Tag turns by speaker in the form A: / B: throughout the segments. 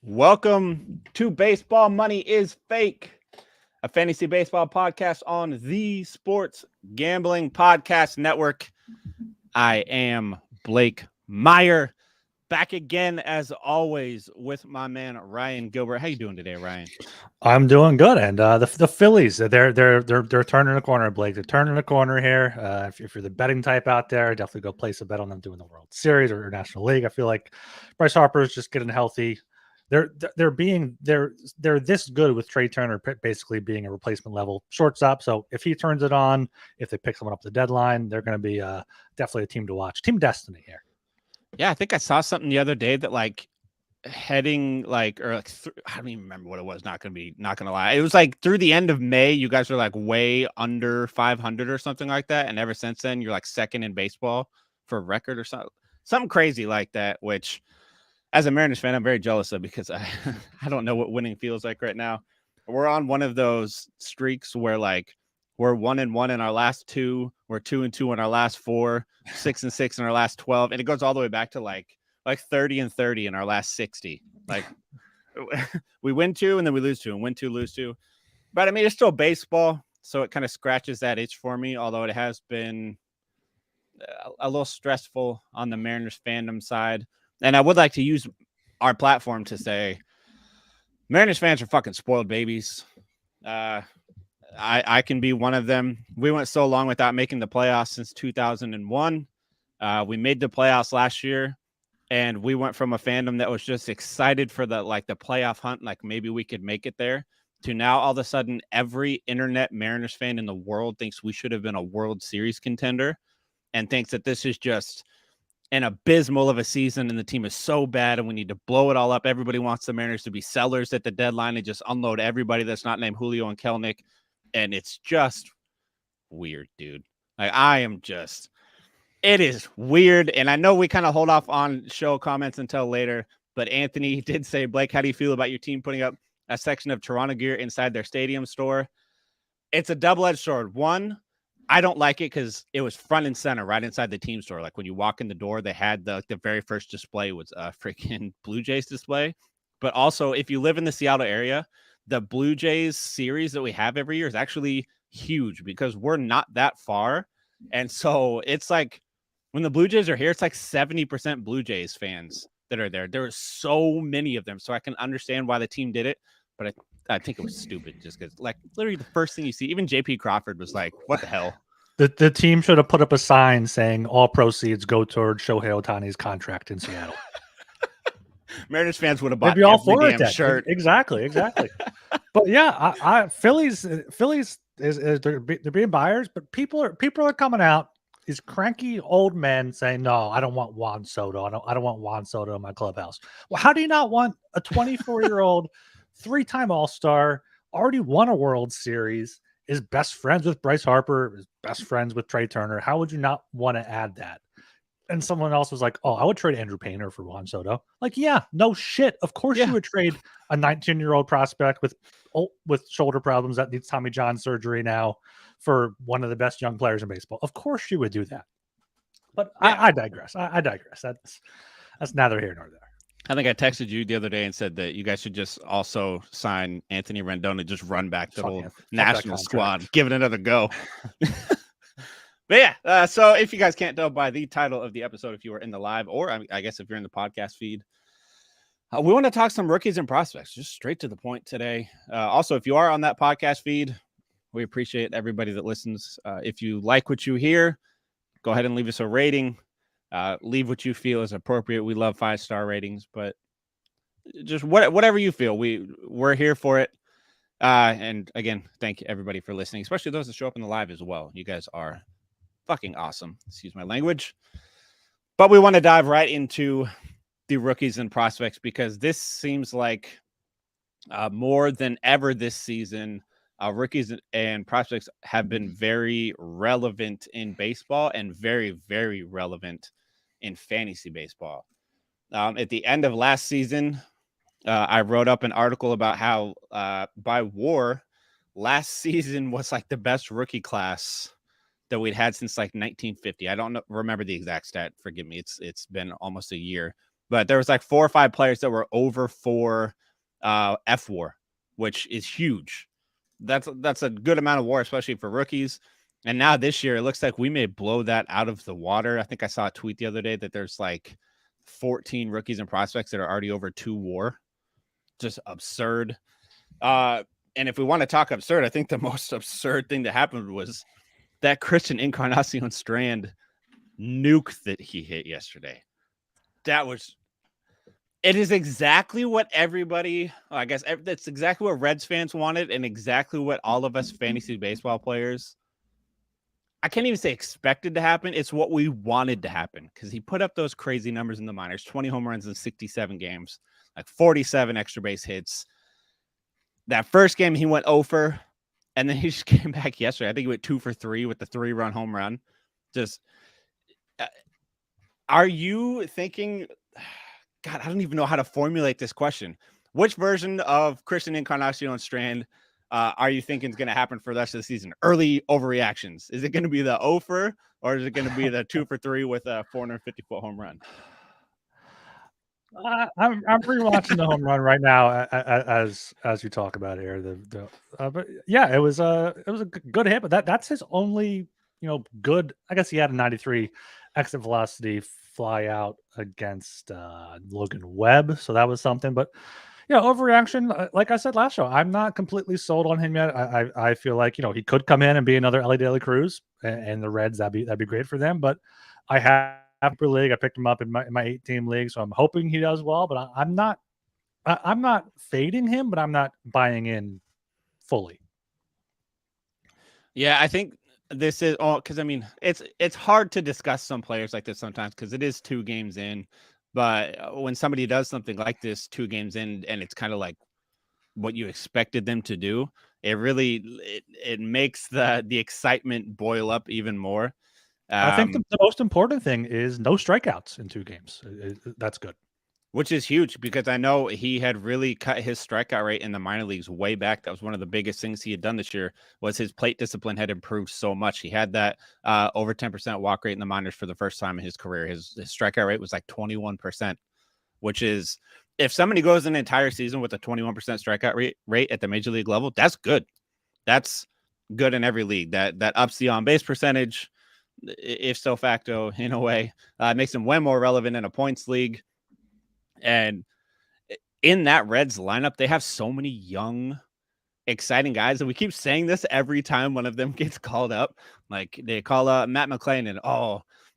A: Welcome to Baseball Money is Fake, a fantasy baseball podcast on the Sports Gambling Podcast Network. I am Blake Meyer, back again as always with my man Ryan Gilbert. How you doing today, Ryan?
B: I'm doing good, and the Phillies they're turning the corner, Blake. They're turning the corner here. If you're the betting type out there, definitely go place a bet on them doing the World Series or National League. I feel like Bryce Harper is just getting healthy. They're this good with Trey Turner basically being a replacement level shortstop. So if he turns it on, if they pick someone up the deadline, they're going to be definitely a team to watch. Team destiny here.
A: Yeah, I think I saw something the other day that heading I don't even remember what it was. Not gonna lie, it was like through the end of May you guys are like way under 500 or something like that, and ever since then you're like second in baseball for record or something crazy like that, which as a Mariners fan I'm very jealous of, because I don't know what winning feels like right now. We're on one of those streaks where like we're 1-1 in our last two, we're 2-2 in our last four, 6-6 in our last 12, and it goes all the way back to like 30-30 in our last 60. Like we win two and then we lose two, and win two, lose two. But I mean, it's still baseball, so it kind of scratches that itch for me, although it has been a little stressful on the Mariners fandom side. And I would like to use our platform to say Mariners fans are fucking spoiled babies. I can be one of them. We went so long without making the playoffs since 2001. We made the playoffs last year. And we went from a fandom that was just excited for the playoff hunt, like maybe we could make it there, to now all of a sudden every internet Mariners fan in the world thinks we should have been a World Series contender, and thinks that this is just an abysmal of a season and the team is so bad and we need to blow it all up. Everybody wants the Mariners to be sellers at the deadline and just unload everybody that's not named Julio and Kelnick. And it's just weird, dude. It is weird, and I know we kind of hold off on show comments until later, but Anthony did say, Blake, how do you feel about your team putting up a section of Toronto gear inside their stadium store? It's a double-edged sword. One, I don't like it because it was front and center right inside the team store. Like when you walk in the door, they had the very first display was a freaking Blue Jays display. But also, if you live in the Seattle area, the Blue Jays series that we have every year is actually huge because we're not that far. And so it's like, when the Blue Jays are here, it's like 70% Blue Jays fans that are there. There are so many of them, so I can understand why the team did it, but I think it was stupid just because, like, literally the first thing you see, even J.P. Crawford was like, what the hell?
B: The team should have put up a sign saying all proceeds go toward Shohei Ohtani's contract in Seattle.
A: Mariners fans would have bought
B: They'd be all
A: every
B: for
A: damn
B: it.
A: shirt.
B: Exactly. But yeah, Phillies is they're being buyers, but people are coming out. These cranky old men saying, "No, I don't want Juan Soto. I don't want Juan Soto in my clubhouse." Well, how do you not want a 24-year-old, three-time All-Star, already won a World Series, is best friends with Bryce Harper, is best friends with Trey Turner? How would you not want to add that? And someone else was like, "Oh, I would trade Andrew Painter for Juan Soto." Like, yeah, no shit. Of course you would trade a 19-year-old prospect with shoulder problems that needs Tommy John surgery now for one of the best young players in baseball. Of course you would do that. But yeah. I digress. I digress. That's neither here nor there.
A: I think I texted you the other day and said that you guys should just also sign Anthony Rendon and just run back the whole national squad, give it another go. But yeah, so if you guys can't tell by the title of the episode, if you were in the live, or I guess if you're in the podcast feed, we want to talk some rookies and prospects, just straight to the point today. Also, if you are on that podcast feed, we appreciate everybody that listens. If you like what you hear, go ahead and leave us a rating. Leave what you feel is appropriate. We love 5-star ratings, but just whatever you feel, we're here for it. And again, thank you everybody for listening, especially those that show up in the live as well. You guys are fucking awesome. Excuse my language. But we want to dive right into the rookies and prospects, because this seems like more than ever this season, rookies and prospects have been very relevant in baseball and very, very relevant in fantasy baseball. At the end of last season, I wrote up an article about how by WAR, last season was like the best rookie class that we'd had since like 1950. I don't remember the exact stat. Forgive me. It's been almost a year. but there was like 4 or 5 players that were over 4 F-WAR, which is huge. That's a good amount of WAR, especially for rookies. And now this year, it looks like we may blow that out of the water. I think I saw a tweet the other day that there's like 14 rookies and prospects that are already over 2 WAR. Just absurd. And if we want to talk absurd, I think the most absurd thing that happened was that Christian Encarnacion-Strand nuke that he hit yesterday. It is exactly what that's exactly what Reds fans wanted and exactly what all of us fantasy baseball players, I can't even say expected to happen. It's what we wanted to happen because he put up those crazy numbers in the minors, 20 home runs in 67 games, like 47 extra base hits. That first game, he went 0 for, and then he just came back yesterday. I think he went 2 for 3 with the 3-run home run. Just, are you thinking, God, I don't even know how to formulate this question. Which version of Christian Encarnacion-Strand are you thinking is going to happen for the rest of the season? Early overreactions. Is it going to be the 0 for, or is it going to be the 2 for 3 with a 450-foot home run?
B: I'm rewatching the home run right now as you talk about here. But yeah, it was a good hit, but that's his only good. I guess he had a 93 exit velocity fly out against Logan Webb, so that was something. But overreaction. Like I said last show, I'm not completely sold on him yet. I feel like he could come in and be another Ellie De La Cruz, and the Reds that'd be great for them. But I have per league. I picked him up in my 8-team league, so I'm hoping he does well. But I'm not fading him, but I'm not buying in fully.
A: Yeah, I think this is all because it's hard to discuss some players like this sometimes because it is 2 games in. But when somebody does something like this 2 games in, and it's kind of like what you expected them to do, it really it makes the excitement boil up even more.
B: I think the most important thing is no strikeouts in 2 games. That's good.
A: Which is huge because I know he had really cut his strikeout rate in the minor leagues way back. That was one of the biggest things he had done this year was his plate discipline had improved so much. He had that over 10% walk rate in the minors for the first time in his career. His strikeout rate was like 21%, which is, if somebody goes an entire season with a 21% strikeout rate at the major league level, that's good. That's good in every league. That ups the on-base percentage, if so facto, in a way. Makes him way more relevant in a points league. And in that Reds lineup, they have so many young, exciting guys. And we keep saying this every time one of them gets called up. Like they call up Matt McClain and,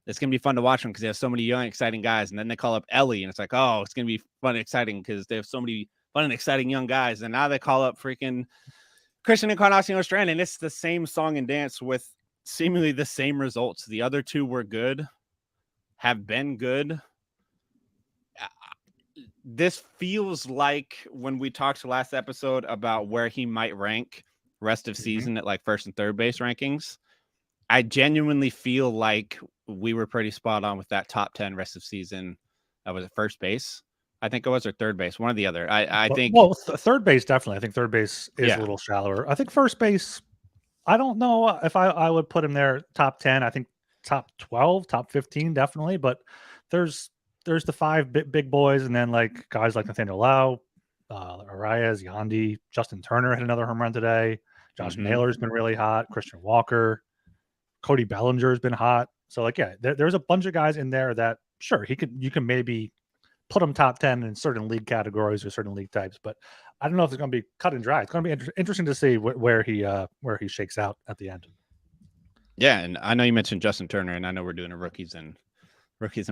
A: it's going to be fun to watch them because they have so many young, exciting guys. And then they call up Ellie and it's like, it's going to be fun and exciting because they have so many fun and exciting young guys. And now they call up freaking Christian Encarnacion-Strand, and it's the same song and dance with seemingly the same results. The other 2 were good, have been good. This feels like when we talked last episode about where he might rank rest of season at like first and third base rankings. I genuinely feel like we were pretty spot on with that top 10 rest of season. Was it first base? I think it was, or third base, one or the other. I think.
B: Well, third base, definitely. I think third base is a little shallower. I think first base, I don't know if I would put him there top 10. I think top 12, top 15, definitely. But there's the 5 big boys, and then like guys like Nathaniel Lau, Alvarez, Yandy, Justin Turner had another home run today. Josh Naylor's been really hot. Christian Walker, Cody Bellinger's been hot. So like, there's a bunch of guys in there that sure you can maybe put them top 10 in certain league categories or certain league types, but I don't know if it's going to be cut and dry. It's going to be interesting to see where he shakes out at the end.
A: Yeah, and I know you mentioned Justin Turner, and I know we're doing a rookies and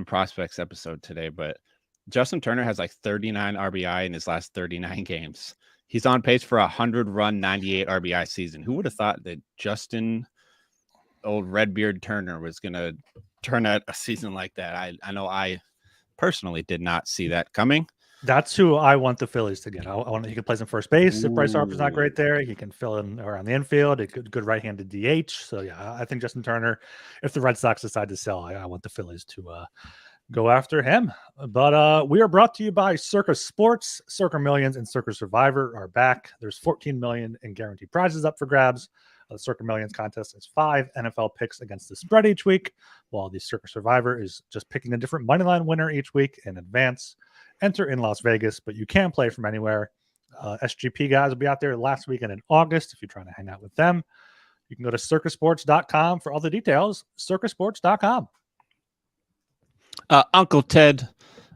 A: prospects episode today, but Justin Turner has like 39 RBI in his last 39 games. He's on pace for 100-run, 98 RBI season. Who would have thought that Justin, old Redbeard Turner, was going to turn out a season like that? I know I personally did not see that coming.
B: That's who I want the Phillies to get. I want he can play some first base. If Bryce Harper's not great there, he can fill in around the infield. A good right-handed DH. So yeah, I think Justin Turner, if the Red Sox decide to sell, I want the Phillies to go after him. But we are brought to you by Circa Sports. Circa Millions and Circa Survivor are back. There's $14 million in guaranteed prizes up for grabs. The Circa Millions contest is 5 NFL picks against the spread each week, while the Circa Survivor is just picking a different moneyline winner each week in advance. Enter in Las Vegas, but you can play from anywhere. SGP guys will be out there last weekend in August if you're trying to hang out with them. You can go to circasports.com for all the details. Circasports.com.
A: Uncle Ted,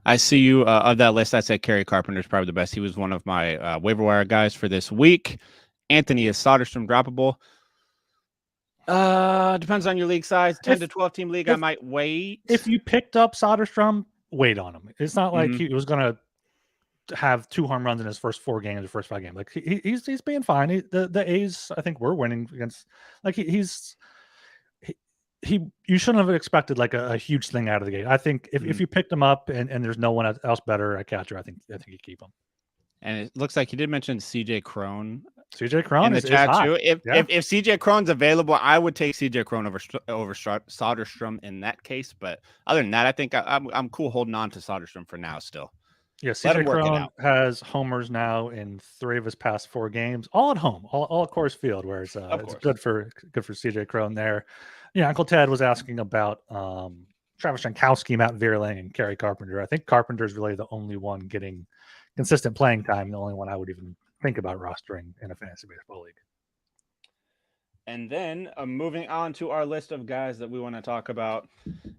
A: I see you of that list. I'd say Kerry Carpenter is probably the best. He was one of my waiver wire guys for this week. Anthony, is Soderstrom droppable? Depends on your league size. 10 to 12 team league, I might wait.
B: If you picked up Soderstrom, wait on him. It's not like he was going to have 2 home runs in his first 4 games or first 5 games. Like he's being fine. The A's, I think, were winning against. Like you shouldn't have expected like a huge thing out of the gate. I think if you picked him up and there's no one else better at catcher, I think you keep him.
A: And it looks like he did mention CJ Cron.
B: CJ Cron
A: in the chat
B: hot.
A: too. If CJ Cron's available, I would take CJ Cron over Soderstrom in that case. But other than that, I think I'm cool holding on to Soderstrom for now still.
B: Yeah, CJ Cron has homers now in 3 of his past 4 games, all at home, all at Coors Field, where it's good for CJ Cron there. Yeah, Uncle Ted was asking about Travis Jankowski, Matt Vierling, and Kerry Carpenter. I think Carpenter is really the only one getting consistent playing time, the only one I would even think about rostering in a fantasy baseball league.
A: And then moving on to our list of guys that we want to talk about.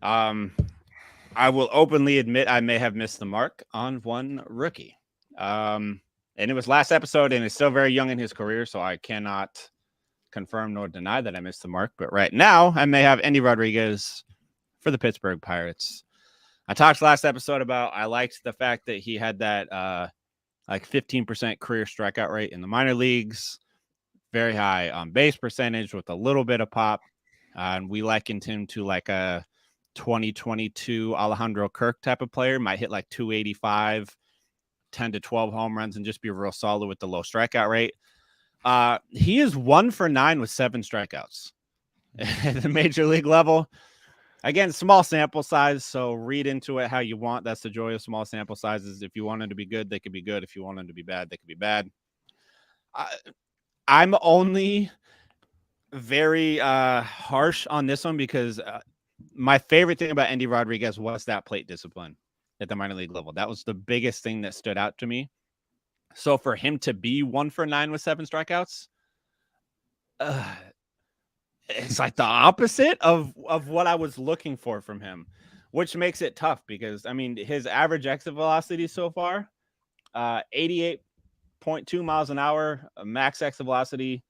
A: I will openly admit I may have missed the mark on one rookie. And it was last episode, and it's still very young in his career, so I cannot confirm nor deny that I missed the mark. But right now, I may have Endy Rodriguez for the Pittsburgh Pirates. I talked last episode about I liked the fact that he had that like 15% career strikeout rate in the minor leagues, very high on base percentage with a little bit of pop. And we likened him to like a 2022 Alejandro Kirk type of player, might hit like 285, 10 to 12 home runs, and just be real solid with the low strikeout rate. He is 1 for 9 with 7 strikeouts at the major league level. Again, small sample size, so read into it how you want. That's the joy of small sample sizes. If you want them to be good, they could be good. If you want them to be bad, they could be bad. I'm only very harsh on this one because my favorite thing about Endy Rodriguez was that plate discipline at the minor league level. That was the biggest thing that stood out to me. So for him to be 1 for 9 with 7 strikeouts, it's like the opposite of what I was looking for from him, which makes it tough because, I mean, his average exit velocity so far, 88.2 miles an hour, max exit velocity,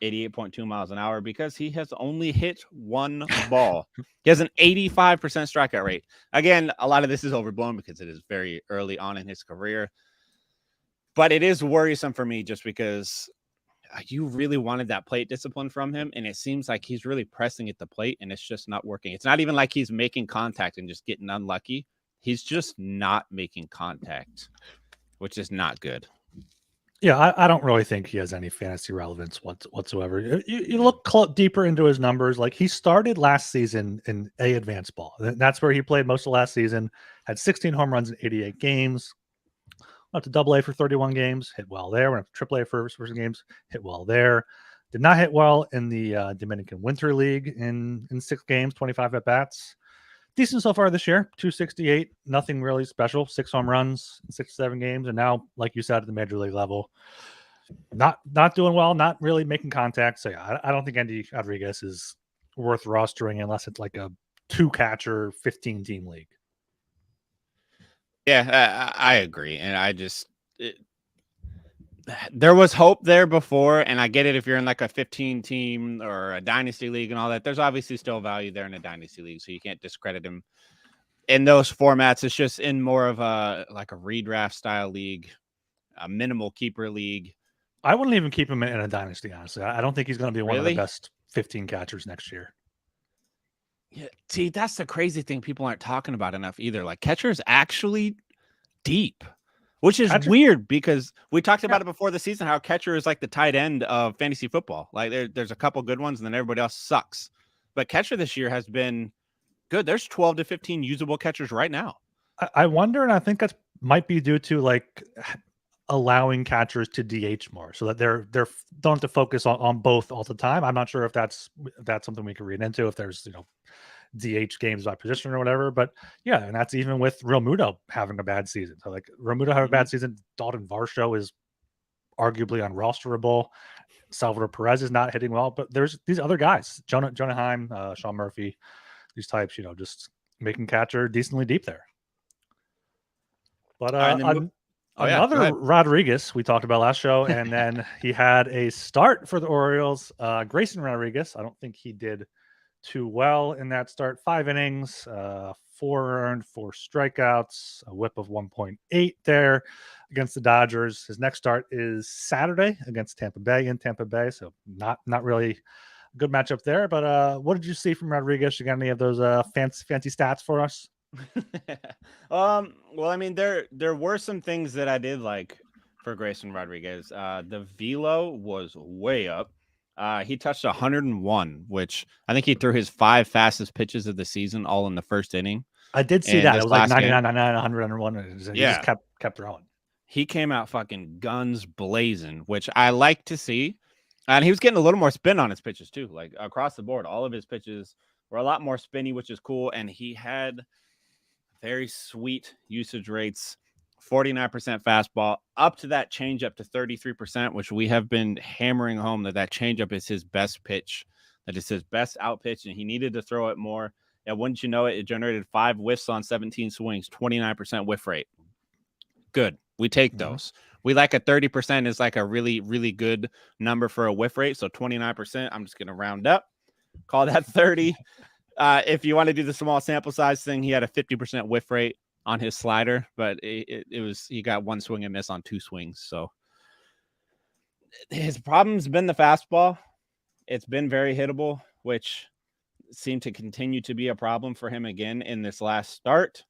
A: 88.2 miles an hour, because he has only hit 1 ball. He has an 85% strikeout rate. Again, a lot of this is overblown because it is very early on in his career, but it is worrisome for me just because you really wanted that plate discipline from him, and it seems like he's really pressing at the plate, and it's just not working. It's not even like he's making contact and just getting unlucky. He's just not making contact, which is not good.
B: Yeah, I don't really think he has any fantasy relevance whatsoever. You look deeper into his numbers. Like, he started last season in A advanced ball. That's where he played most of last season, had 16 home runs in 88 games. Went to AA for 31 games, hit well there. Went up to AAA for first games, hit well there. Did not hit well in the Dominican Winter League in 6 games, 25 at-bats. Decent so far this year, 268, nothing really special, 6 home runs in 6 to 7 games. And now, like you said, at the major league level, not doing well, not really making contact. So yeah, I don't think Endy Rodriguez is worth rostering unless it's like a 2-catcher, 15-team league.
A: Yeah, I agree. And there was hope there before, and I get it if you're in like a 15-team or a dynasty league and all that. There's obviously still value there in a dynasty league, so you can't discredit him in those formats. It's just in more of a like a redraft style league, a minimal keeper league.
B: I wouldn't even keep him in a dynasty, honestly. I don't think he's going to be one of the best 15 catchers next year.
A: Yeah, see, that's the crazy thing people aren't talking about enough either. Like, catcher is actually deep, which is weird because we talked about it before the season, how catcher is like the tight end of fantasy football. Like, there's a couple good ones and then everybody else sucks. But catcher this year has been good. There's 12 to 15 usable catchers right now.
B: I wonder, and I think that might be due to like allowing catchers to DH more so that they're don't have to focus on both all the time. I'm not sure if that's something we can read into, if there's, DH games by position or whatever. But yeah, and that's even with Realmuto having a bad season. So like Realmuto having a bad season, Dalton Varsho is arguably unrosterable. Salvador Perez is not hitting well, but there's these other guys, Jonah Heim, Sean Murphy, these types, just making catcher decently deep there. But another Rodriguez we talked about last show, and then he had a start for the Orioles. Grayson Rodriguez, I don't think he did too well in that start. 5 innings, 4 earned, 4 strikeouts, a whip of 1.8 there against the Dodgers. His next start is Saturday against Tampa Bay in Tampa Bay, so not really a good matchup there. But what did you see from Rodriguez? You got any of those fancy stats for us?
A: Well, I mean, there were some things that I did like for Grayson Rodriguez. The velo was way up. He touched 101, which I think he threw his 5 fastest pitches of the season all in the first inning.
B: I did see that. It was like 99, 99, 100, 101. He just kept throwing.
A: He came out fucking guns blazing, which I like to see. And he was getting a little more spin on his pitches too. Like across the board, all of his pitches were a lot more spinny, which is cool. And he had very sweet usage rates. 49% fastball, up to that changeup to 33%, which we have been hammering home that changeup is his best pitch, that is his best out pitch, and he needed to throw it more. And wouldn't you know it, it generated 5 whiffs on 17 swings, 29% whiff rate. Good. We take those. We like a 30% is like a really, really good number for a whiff rate. So 29%, I'm just going to round up, call that 30. If you want to do the small sample size thing, he had a 50% whiff rate on his slider, but he got 1 swing and miss on 2 swings. So his problem's been the fastball. It's been very hittable, which seemed to continue to be a problem for him again in this last start.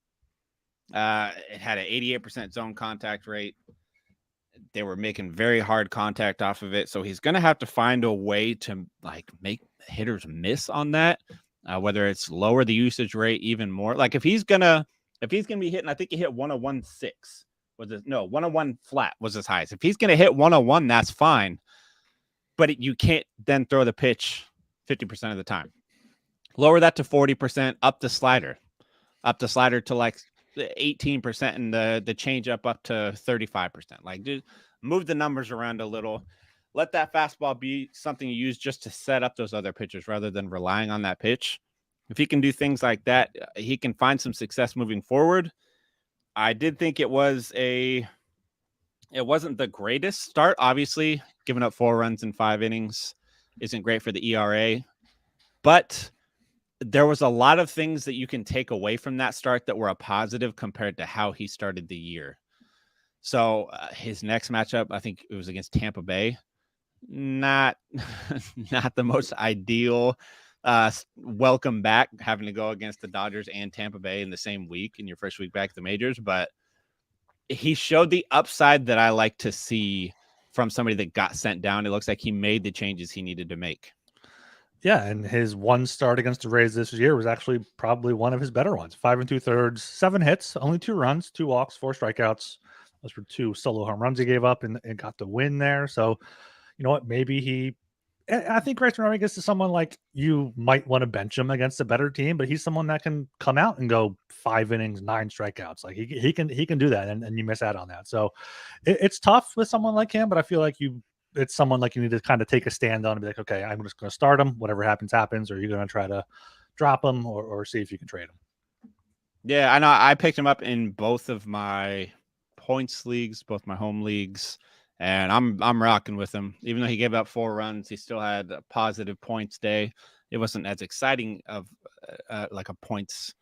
A: It had an 88% zone contact rate. They were making very hard contact off of it. So he's going to have to find a way to like make hitters miss on that, whether it's lower the usage rate even more. Like if he's going to be hitting, I think he hit 101.6. 101 flat was his highest. If he's going to hit 101, that's fine. But you can't then throw the pitch 50% of the time. Lower that to 40%, up the slider to like 18%, and the changeup up to 35%. Like, just move the numbers around a little. Let that fastball be something you use just to set up those other pitchers rather than relying on that pitch. If he can do things like that, he can find some success moving forward. I did think it wasn't the greatest start. Obviously, giving up 4 runs in 5 innings isn't great for the ERA, but there was a lot of things that you can take away from that start that were a positive compared to how he started the year. So his next matchup, I think it was against Tampa Bay. Not the most ideal welcome back, having to go against the Dodgers and Tampa Bay in the same week in your first week back to the majors, but he showed the upside that I like to see from somebody that got sent down. It looks like he made the changes he needed to make.
B: Yeah, and his one start against the Rays this year was actually probably one of his better ones. 5 2/3, 7 hits, only 2 runs, 2 walks, 4 strikeouts. Those were 2 solo home runs he gave up and got the win there. So, you know what? Maybe I think Grayson Rodriguez is someone like you might want to bench him against a better team, but he's someone that can come out and go 5 innings, 9 strikeouts. Like he can do that, and you miss out on that. So it's tough with someone like him, but I feel like it's someone like you need to kind of take a stand on and be like, okay, I'm just going to start him. Whatever happens, or you're going to try to drop him or see if you can trade him.
A: Yeah, I know. I picked him up in both of my points leagues, both my home leagues, and I'm rocking with him. Even though he gave up 4 runs, he still had a positive points day. It wasn't as exciting of like a points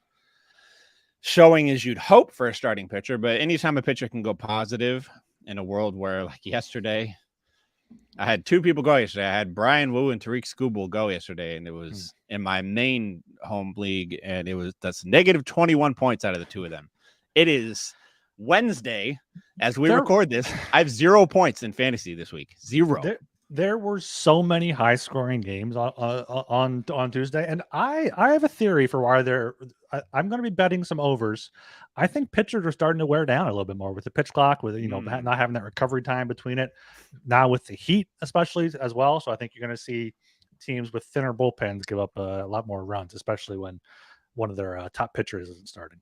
A: showing as you'd hope for a starting pitcher, but anytime a pitcher can go positive in a world where, like yesterday, I had 2 people go yesterday. I had Brian Wu and Tariq Skubal go yesterday, and it was in my main home league, and that's negative 21 points out of the 2 of them. It is Wednesday as we record this. I have 0 points in fantasy this week. 0.
B: There were so many high-scoring games on Tuesday, and I have a theory for why I'm going to be betting some overs. I think pitchers are starting to wear down a little bit more with the pitch clock, with not having that recovery time between it. Now with the heat, especially as well, so I think you're going to see teams with thinner bullpens give up a lot more runs, especially when one of their top pitchers isn't starting.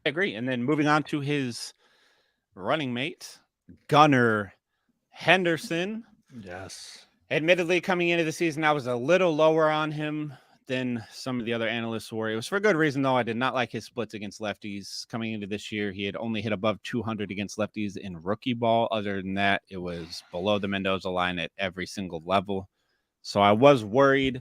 A: I agree. And then moving on to his running mate, Gunnar Henderson.
B: Yes.
A: Admittedly, coming into the season, I was a little lower on him than some of the other analysts were. It was for a good reason, though. I did not like his splits against lefties. Coming into this year, he had only hit above 200 against lefties in rookie ball. Other than that, it was below the Mendoza line at every single level. So I was worried.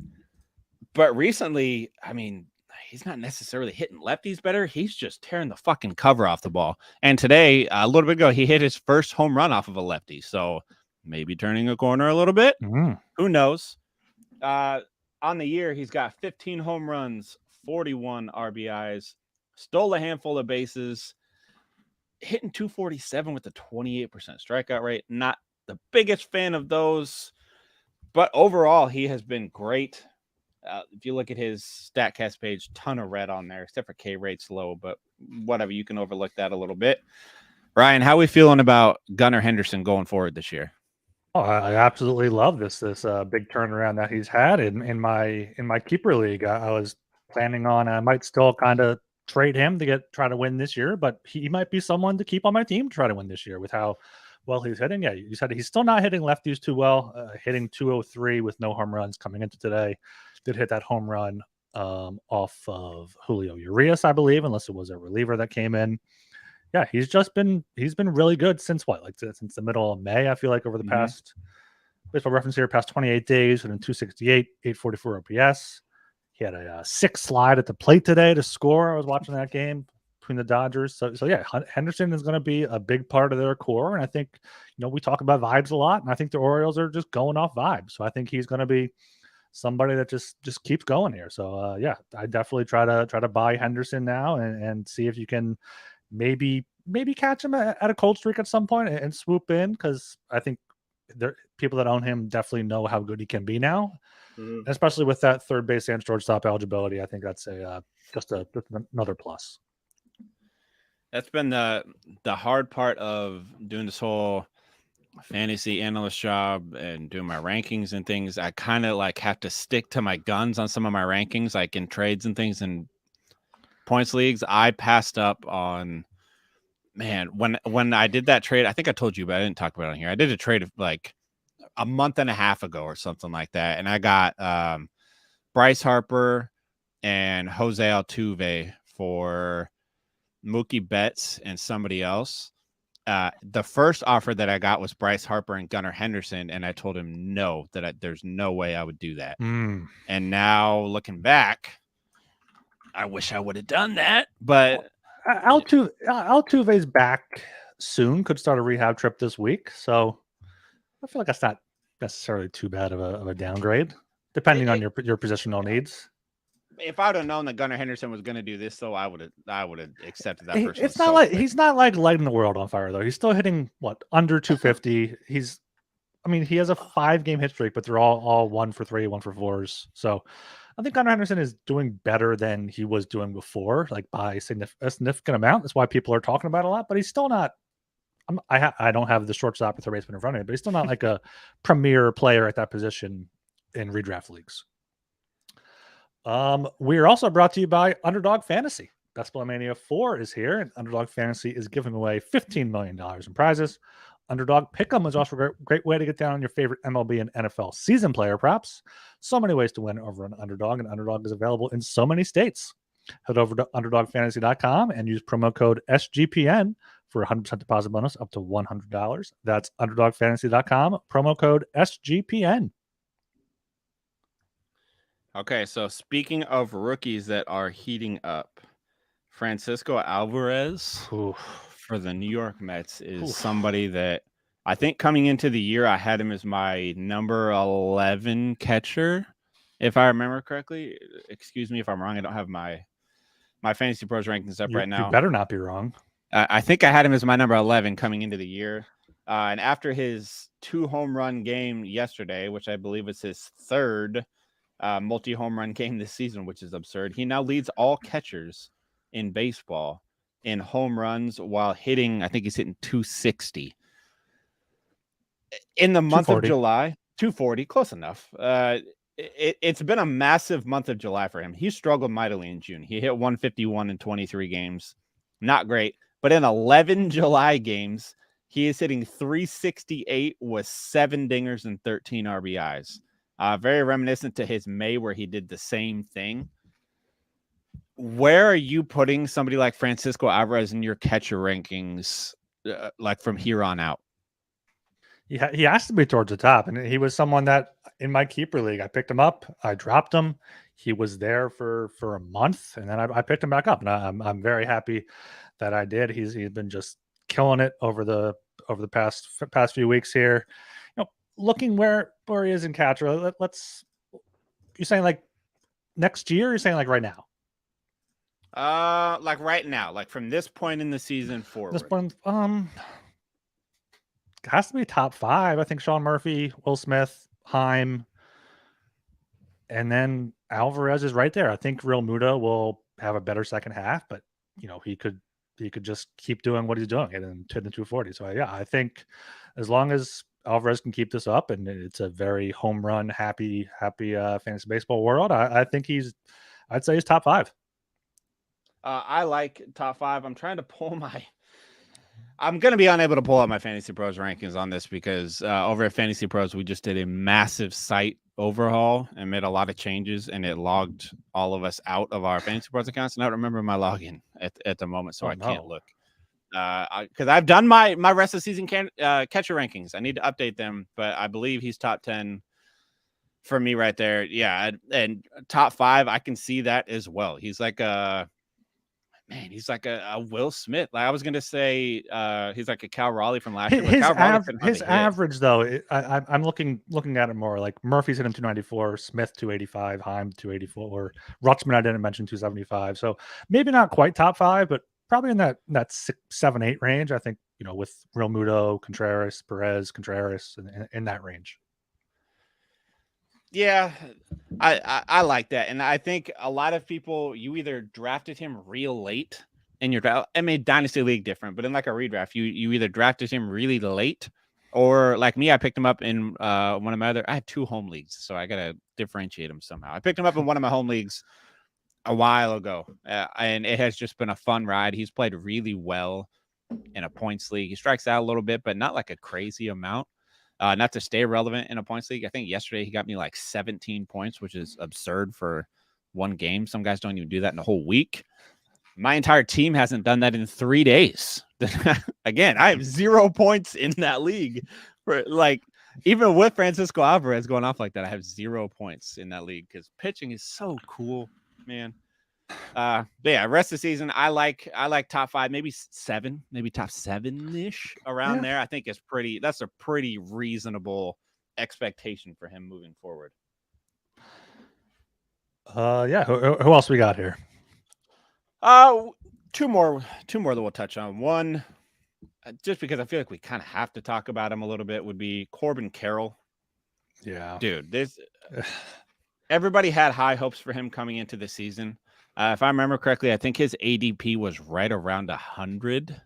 A: But recently, I mean, he's not necessarily hitting lefties better. He's just tearing the fucking cover off the ball. And today, a little bit ago, he hit his first home run off of a lefty. So maybe turning a corner a little bit. Who knows? On the year, he's got 15 home runs, 41 RBIs, stole a handful of bases, hitting 247 with a 28% strikeout rate. Not the biggest fan of those, but overall, he has been great. If you look at his StatCast page, ton of red on there, except for K rate's low, but whatever, you can overlook that a little bit. Ryan, how are we feeling about Gunnar Henderson going forward this year?
B: Oh, I absolutely love this big turnaround that he's had in my keeper league. I was planning on I might still kind of trade him to try to win this year, but he might be someone to keep on my team to try to win this year with how well he's hitting. Yeah, you said he's still not hitting lefties too well, hitting 203 with no home runs coming into today. Did hit that home run off of Julio Urias, I believe, unless it was a reliever that came in. Yeah, he's been really good since since the middle of May. I feel like over the past, baseball reference here, past 28 days, and in 268, 844 OPS. He had a 6 slide at the plate today to score. I was watching that game between the Dodgers. So yeah, Henderson is going to be a big part of their core. And I think, we talk about vibes a lot, and I think the Orioles are just going off vibes. So I think he's going to be somebody that just keeps going here. So yeah, I definitely try to buy Henderson now and see if you can maybe catch him at a cold streak at some point and swoop in, because I think people that own him definitely know how good he can be now, especially with that third base and shortstop eligibility. I think that's just another plus.
A: That's been the hard part of doing this whole fantasy analyst job and doing my rankings and things. I kind of have to stick to my guns on some of my rankings, like in trades and things and points leagues. I passed up on, man, when I did that trade, I think I told you, but I didn't talk about it on here. I did a trade of like a month and a half ago or something like that. And I got Bryce Harper and Jose Altuve for Mookie Betts and somebody else. The first offer that I got was Bryce Harper and Gunnar Henderson, and I told him no, there's no way I would do that. And now looking back, I wish I would have done that. But
B: Altuve's back soon, could start a rehab trip this week, so I feel like that's not necessarily too bad of a downgrade, depending on your positional needs.
A: If I'd have known that Gunnar Henderson was going to do this, though, I would have accepted that person.
B: It's not he's not like lighting the world on fire, though. He's still hitting under 250. He has a 5-game hit streak, but they're all 1 for 3, 1 for 4s. So I think Gunnar Henderson is doing better than he was doing before, like by a significant amount. That's why people are talking about it a lot. But he's still not. I don't have the shortstop or third baseman in front of me, but he's still not like a premier player at that position in redraft leagues. We are also brought to you by Underdog Fantasy. Basketball Mania 4 is here, and Underdog Fantasy is giving away $15 million in prizes. Underdog Pick'em is also a great way to get down on your favorite MLB and NFL season player props. So many ways to win over an Underdog, and Underdog is available in so many states. Head over to UnderdogFantasy.com and use promo code SGPN for a 100% deposit bonus up to $100. That's UnderdogFantasy.com, promo code SGPN.
A: Okay, so speaking of rookies that are heating up, Francisco Alvarez for the New York Mets is somebody that I think coming into the year, I had him as my number 11 catcher, if I remember correctly. Excuse me if I'm wrong. I don't have my Fantasy Pros rankings up right now.
B: You better not be wrong.
A: I think I had him as my number 11 coming into the year. And after his 2-home run game yesterday, which I believe was his third multi-home run game this season, which is absurd, he now leads all catchers in baseball in home runs while hitting, I think he's hitting 260. In the month of
B: 240.
A: July, 240, close enough. It's been a massive month of July for him. He struggled mightily in June. He hit 151 in 23 games. Not great. But in 11 July games, he is hitting 368 with 7 dingers and 13 RBIs. Very reminiscent to his May where he did the same thing. Where are you putting somebody like Francisco Alvarez in your catcher rankings, like from here on out?
B: He has to be towards the top, and he was someone that in my keeper league I picked him up, I dropped him. He was there for a month, and then I picked him back up, and I'm very happy that I did. He's been just killing it over the past few weeks here. Looking where he is in catcher. Let's. You're saying like next year? Or you're saying like right now?
A: Like right now, like from this point in the season forward.
B: This point, has to be top 5. I think Sean Murphy, Will Smith, Heim, and then Alvarez is right there. I think Real Muda will have a better second half, but he could just keep doing what he's doing and hit the 240. So yeah, I think as long as Alvarez can keep this up, and it's a very home run happy fantasy baseball world, I think I'd say he's top 5.
A: I like top 5. I'm trying to pull I'm going to be unable to pull out my Fantasy Pros rankings on this because over at Fantasy Pros, we just did a massive site overhaul and made a lot of changes, and it logged all of us out of our Fantasy Pros accounts. And I don't remember my login at the moment, so can't look. Because I've done my rest of the season catcher rankings. I need to update them, but I believe he's top 10 for me right there. Yeah, and top 5, I can see that as well. He's like a Will Smith. Like I was gonna say, he's like a Cal Raleigh from last year.
B: His average though, I'm looking at it more like Murphy's hitting 294, Smith 285, Heim 284, Rutschman I didn't mention 275. So maybe not quite top 5, but probably in that 6, 7, 8 range. I think with Real Muto, Contreras, Perez, Contreras in that range.
A: Yeah, I like that. And I think a lot of people, you either drafted him real late in your draft. I mean, Dynasty League different, but in like a redraft, you either drafted him really late, or like me, I picked him up in one of my I had 2 home leagues, so I got to differentiate him somehow. I picked him up in one of my home leagues a while ago, and it has just been a fun ride. He's played really well in a points league. He strikes out a little bit, but not like a crazy amount. Not to stay relevant in a points league. I think yesterday he got me like 17 points, which is absurd for one game. Some guys don't even do that in a whole week. My entire team hasn't done that in 3 days. Again, I have 0 points in that league. For like, even with Francisco Alvarez going off like that, I have 0 points in that league because pitching is so cool, man. But yeah, rest of the season, I like top 5, maybe 7, maybe top 7-ish around there. I think that's a pretty reasonable expectation for him moving forward.
B: Yeah. Who else we got here?
A: Two more that we'll touch on. One, just because I feel like we kind of have to talk about him a little bit, would be Corbin Carroll.
B: Yeah,
A: dude, everybody had high hopes for him coming into the season. If I remember correctly, I think his ADP was right around 100.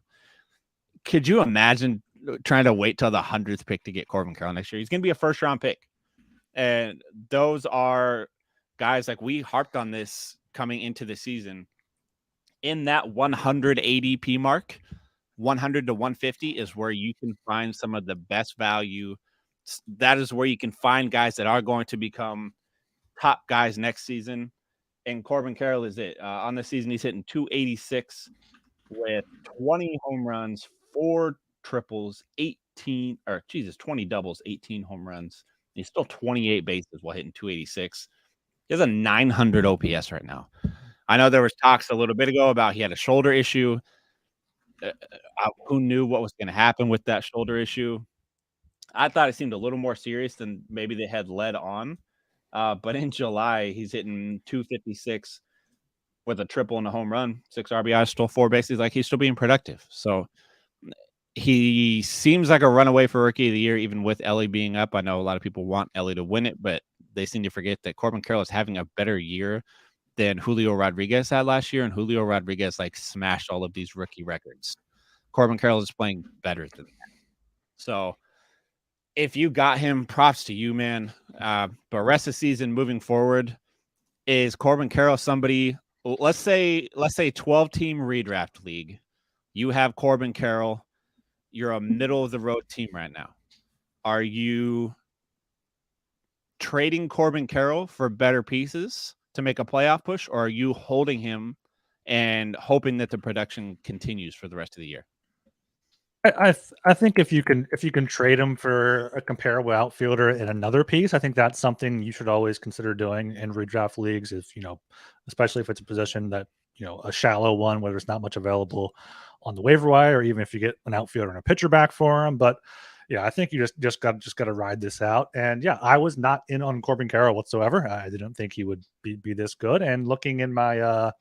A: Could you imagine trying to wait till the 100th pick to get Corbin Carroll next year? He's going to be a first-round pick. And those are guys like we harped on this coming into the season. In that 100 ADP mark, 100 to 150 is where you can find some of the best value. That is where you can find guys that are going to become top guys next season. And Corbin Carroll is it. On the season, he's hitting 286 with 20 home runs, 4 triples, 20 doubles, 18 home runs. He's still 28 bases while hitting 286. He has a 900 OPS right now. I know there was talks a little bit ago about he had a shoulder issue. Who knew what was going to happen with that shoulder issue? I thought it seemed a little more serious than maybe they had led on. But in July, he's hitting 256 with a triple and a home run, 6 RBIs, stole 4 bases. Like he's still being productive. So He seems like a runaway for Rookie of the Year, even with Ellie being up. I know a lot of people want Ellie to win it, but they seem to forget that Corbin Carroll is having a better year than Julio Rodriguez had last year, and Julio Rodriguez smashed all of these rookie records. Corbin Carroll is playing better than that. So if you got him, props to you, man. But rest of the season moving forward, is Corbin Carroll somebody? Let's say 12-team redraft league. You have Corbin Carroll. You're a middle of the road team right now. Are you trading Corbin Carroll for better pieces to make a playoff push, or are you holding him and hoping that the production continues for the rest of the year?
B: I think if you can trade him for a comparable outfielder in another piece, I think that's something you should always consider doing in redraft leagues. If especially if it's a position that a shallow one where there's not much available on the waiver wire, or even if you get an outfielder and a pitcher back for him. But yeah, I think you just got to ride this out. And yeah, I was not in on Corbin Carroll whatsoever. I didn't think he would be this good. And looking in my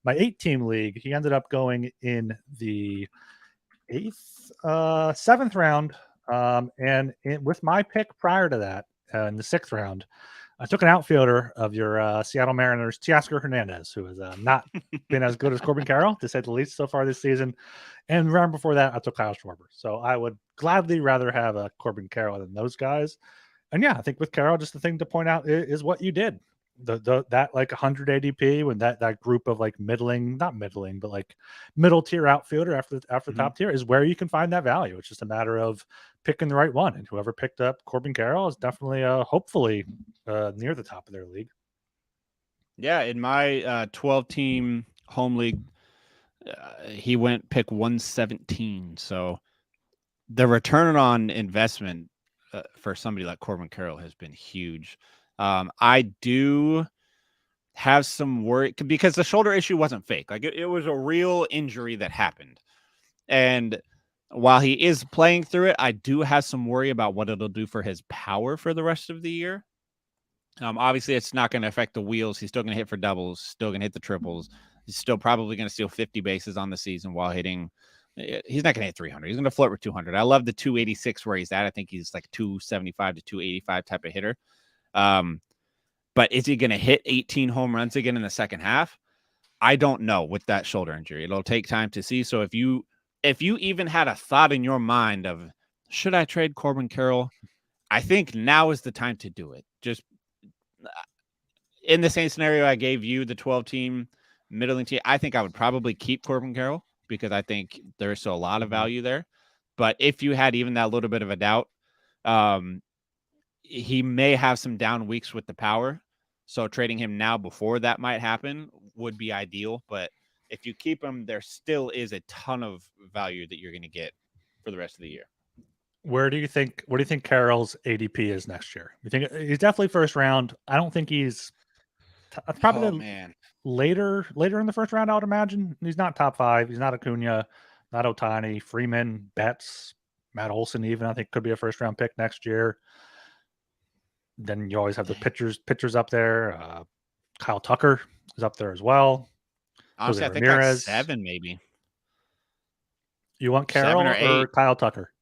B: 8-team league, he ended up going in the 7th round. With my pick prior to that, in the 6th round, I took an outfielder of your Seattle Mariners, Teoscar Hernandez, who has not been as good as Corbin Carroll, to say the least, so far this season. And round before that, I took Kyle Schwarber. So I would gladly rather have a Corbin Carroll than those guys. And yeah, I think with Carroll, just the thing to point out is what you did. That 100 ADP when that group of not middling, but middle tier outfielder after top tier is where you can find that value. It's just a matter of picking the right one, and whoever picked up Corbin Carroll is definitely hopefully near the top of their league.
A: Yeah, in my 12-team home league, he went pick 117. So the return on investment for somebody like Corbin Carroll has been huge. I do have some worry because the shoulder issue wasn't fake. It was a real injury that happened. And while he is playing through it, I do have some worry about what it'll do for his power for the rest of the year. Obviously, it's not going to affect the wheels. He's still going to hit for doubles, still going to hit the triples. He's still probably going to steal 50 bases on the season while hitting. He's not going to hit 300. He's going to flirt with 200. I love the 286 where he's at. I think he's 275 to 285 type of hitter. But is he going to hit 18 home runs again in the second half? I don't know with that shoulder injury. It'll take time to see. So if you even had a thought in your mind of, should I trade Corbin Carroll? I think now is the time to do it. Just in the same scenario I gave you, the 12-team middling team, I think I would probably keep Corbin Carroll because I think there's still a lot of value there. But if you had even that little bit of a doubt, he may have some down weeks with the power. So trading him now before that might happen would be ideal. But if you keep him, there still is a ton of value that you're going to get for the rest of the year.
B: What do you think Carroll's ADP is next year? You think he's definitely first round? I don't think he's probably later in the first round. I would imagine he's not top 5. He's not Acuna, not Ohtani, Freeman, Betts, Matt Olson. Even I think could be a first round pick next year. Then you always have the pitchers up there. Kyle Tucker is up there as well.
A: Honestly, I think like 7 maybe.
B: You want Carroll or Kyle Tucker?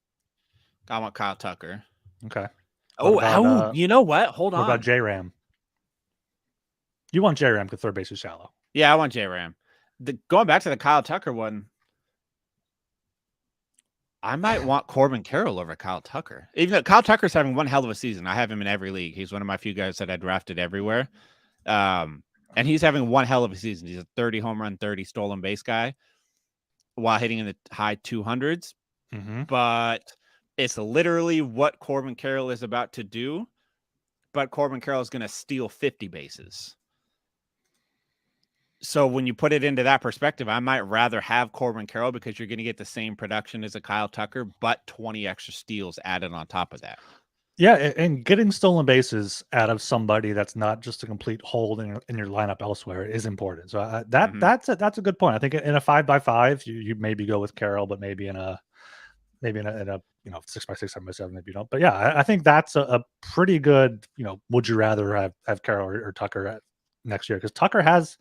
A: I want Kyle Tucker.
B: Okay.
A: You know what? Hold on.
B: What about J-Ram? You want J-Ram because third base is shallow.
A: Yeah, I want J-Ram. Going back to the Kyle Tucker one, I might want Corbin Carroll over Kyle Tucker. Even though Kyle Tucker's having one hell of a season. I have him in every league. He's one of my few guys that I drafted everywhere. And he's having one hell of a season. He's a 30 home run, 30 stolen base guy while hitting in the high 200s.
B: Mm-hmm.
A: But it's literally what Corbin Carroll is about to do. But Corbin Carroll is going to steal 50 bases. So when you put it into that perspective, I might rather have Corbin Carroll because you're going to get the same production as a Kyle Tucker, but 20 extra steals added on top of that.
B: Yeah, and getting stolen bases out of somebody that's not just a complete hole in your lineup elsewhere is important. So that's a good point. I think in a 5x5, you maybe go with Carroll, but maybe in a 6x6, 7x7, maybe you don't. But yeah, I think that's a pretty good. Would you rather have Carroll or Tucker next year? Because Tucker has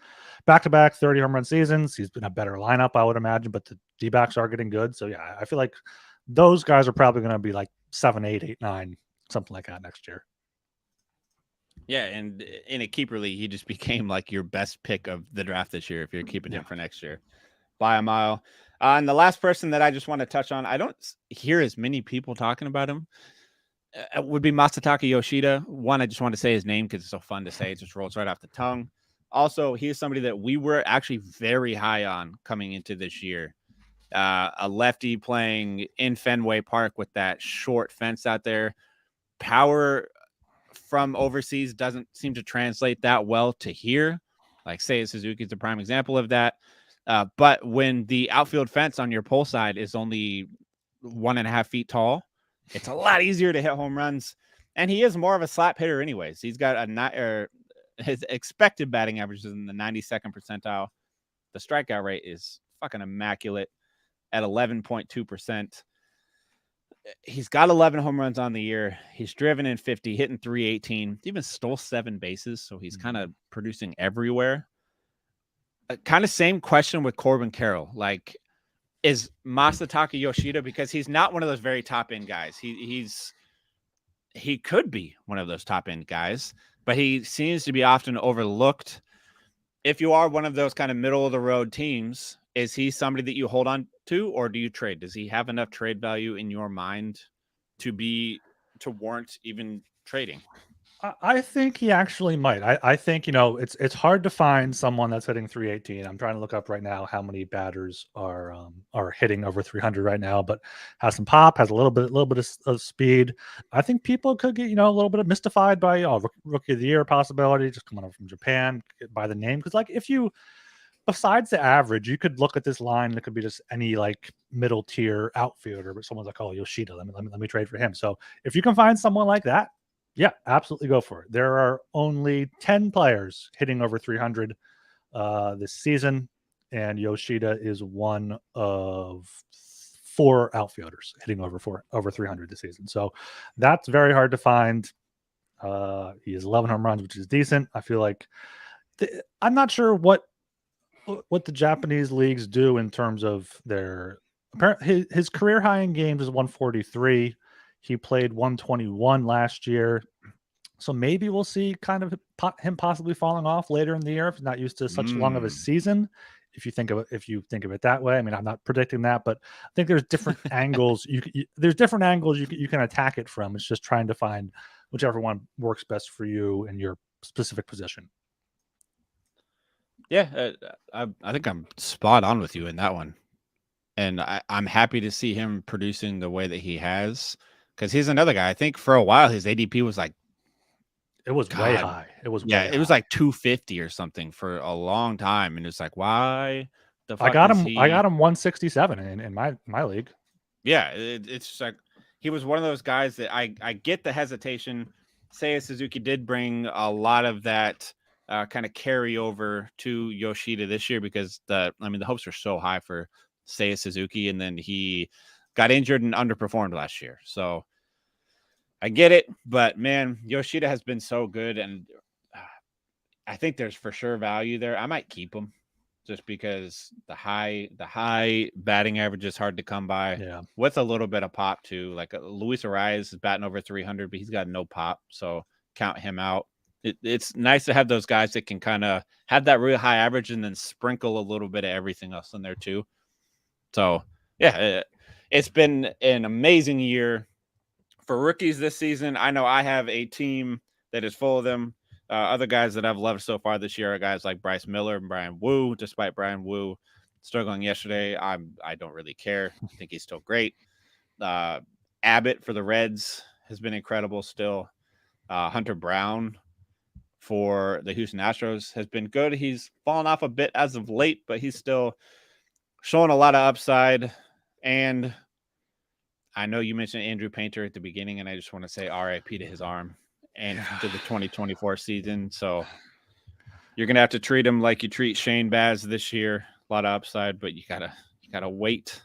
B: back-to-back 30 home run seasons. He's been a better lineup, I would imagine, but the D-backs are getting good. So yeah, I feel like those guys are probably going to be like 7, 8, 8, 9, something like that next year.
A: Yeah, and in a keeper league, he just became like your best pick of the draft this year if you're keeping him for next year by a mile. And the last person that I just want to touch on, I don't hear as many people talking about him, would be Masataka Yoshida. One, I just want to say his name because it's so fun to say. It just rolls right off the tongue. Also, he is somebody that we were actually very high on coming into this year. A lefty playing in Fenway Park with that short fence out there. Power from overseas doesn't seem to translate that well to here. Like Seiya Suzuki is a prime example of that. But when the outfield fence on your pole side is only 1.5 feet tall, it's a lot easier to hit home runs. And he is more of a slap hitter anyways. He's got his expected batting average is in the 92nd percentile. The strikeout rate is fucking immaculate at 11.2%. He's got 11 home runs on the year. He's driven in 50, hitting 318, even stole 7 bases. So he's kind of producing everywhere. Kind of same question with Corbin Carroll. Like, is Masataka Yoshida, because he's not one of those very top end guys. He could be one of those top end guys, but he seems to be often overlooked. If you are one of those kind of middle of the road teams, is he somebody that you hold on to, or do you trade? Does he have enough trade value in your mind to warrant even trading?
B: I think he actually might. I think, it's hard to find someone that's hitting 318. I'm trying to look up right now how many batters are hitting over 300 right now, but has some pop, has a little bit of speed. I think people could get, a little bit of mystified by rookie of the year possibility, just coming up from Japan by the name. Because like, if you, besides the average, you could look at this line. It could be just any like middle tier outfielder, but someone's like, oh, Yoshida, let me trade for him. So if you can find someone like that, yeah, absolutely go for it. There are only 10 players hitting over 300 this season, and Yoshida is one of 4 outfielders hitting over 300 this season. So that's very hard to find. He has 11 home runs, which is decent. I feel like I'm not sure what the Japanese leagues do in terms of his career high in games is 143. He played 121 last year. So maybe we'll see kind of him possibly falling off later in the year if he's not used to such long of a season. If you think of it that way, I mean, I'm not predicting that, but I think there's different angles. There's different angles you can attack it from. It's just trying to find whichever one works best for you in your specific position.
A: Yeah, I think I'm spot on with you in that one. And I'm happy to see him producing the way that he has, because he's another guy. I think for a while his ADP was like,
B: it was way high. It was
A: like 250 or something for a long time. And it's like, why the fuck
B: I got him 167 in my league.
A: Yeah, it's just like he was one of those guys that I get the hesitation. Seiya Suzuki did bring a lot of that kind of carry over to Yoshida this year, because the hopes are so high for Seiya Suzuki, and then he got injured and underperformed last year. So I get it, but man, Yoshida has been so good, and I think there's for sure value there. I might keep him just because the high batting average is hard to come by.
B: Yeah,
A: with a little bit of pop too. Like Luis Arias is batting over 300, but he's got no pop, so count him out. It's nice to have those guys that can kind of have that really high average and then sprinkle a little bit of everything else in there too. So yeah, it's been an amazing year for rookies this season. I know I have a team that is full of them. Other guys that I've loved so far this year are guys like Bryce Miller and Brian Wu. Despite Brian Wu struggling yesterday, I don't really care. I think he's still great. Abbott for the Reds has been incredible still. Hunter Brown for the Houston Astros has been good. He's fallen off a bit as of late, but he's still showing a lot of upside. And I know you mentioned Andrew Painter at the beginning, and I just want to say RIP to his arm and to the 2024 season. So you're going to have to treat him like you treat Shane Baz this year. A lot of upside, but you gotta wait.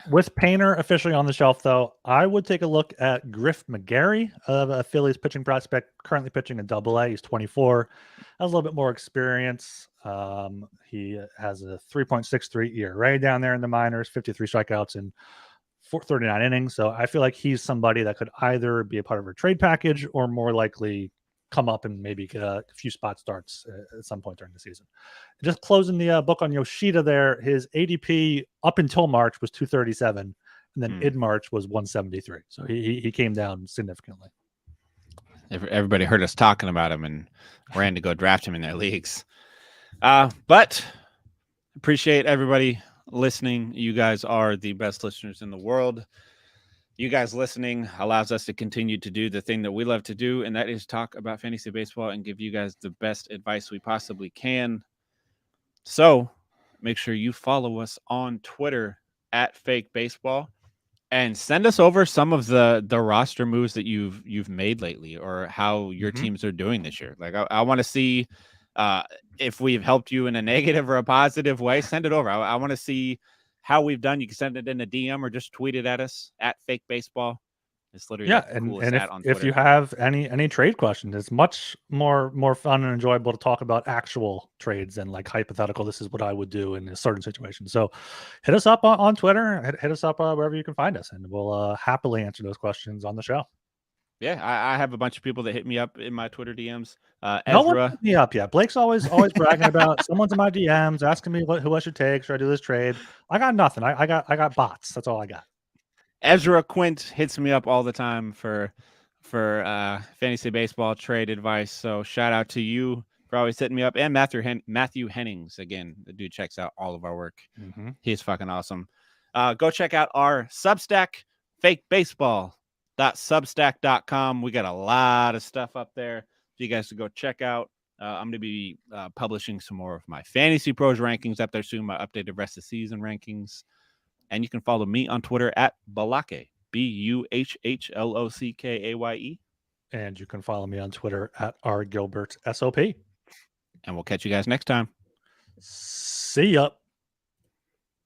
B: With Painter officially on the shelf, though, I would take a look at Griff McGarry, a Phillies pitching prospect, currently pitching in Double-A. He's 24, has a little bit more experience. He has a 3.63 ERA down there in the minors, 53 strikeouts in 39 innings. So I feel like he's somebody that could either be a part of a trade package or more likely come up and maybe get a few spot starts at some point during the season. Just closing the book on Yoshida there, his ADP up until March was 237, and then in March was 173. So he came down significantly.
A: Everybody heard us talking about him and ran to go draft him in their leagues. But appreciate everybody listening. You guys are the best listeners in the world. You guys listening allows us to continue to do the thing that we love to do, and that is talk about fantasy baseball and give you guys the best advice we possibly can. So make sure you follow us on Twitter at Fake Baseball and send us over some of the roster moves that you've made lately or how your teams are doing this year. Like I want to see if we've helped you in a negative or a positive way. Send it over. I want to see how we've done. You can send it in a DM or just tweet it at us at Fake Baseball. It's literally
B: and if you have any trade questions, it's much more fun and enjoyable to talk about actual trades than like hypothetical. This is what I would do in a certain situation. So hit us up on Twitter, hit us up wherever you can find us, and we'll happily answer those questions on the show.
A: Yeah, I have a bunch of people that hit me up in my Twitter DMs.
B: No one hit me up yet. Blake's always bragging about someone's in my DMs asking me who I should take. Should I do this trade? I got nothing. I got bots. That's all I got.
A: Ezra Quint hits me up all the time for fantasy baseball trade advice. So shout out to you for always hitting me up, and Matthew Hennings again. The dude checks out all of our work. He's fucking awesome. Go check out our Substack, fakebaseball.substack.com. We got a lot of stuff up there for you guys to go check out. I'm going to be publishing some more of my Fantasy Pros rankings up there soon, my updated rest of season rankings. And you can follow me on Twitter at Balake, BUHHLOCKAYE.
B: And you can follow me on Twitter at RGilbertSOP.
A: And we'll catch you guys next time.
B: See ya.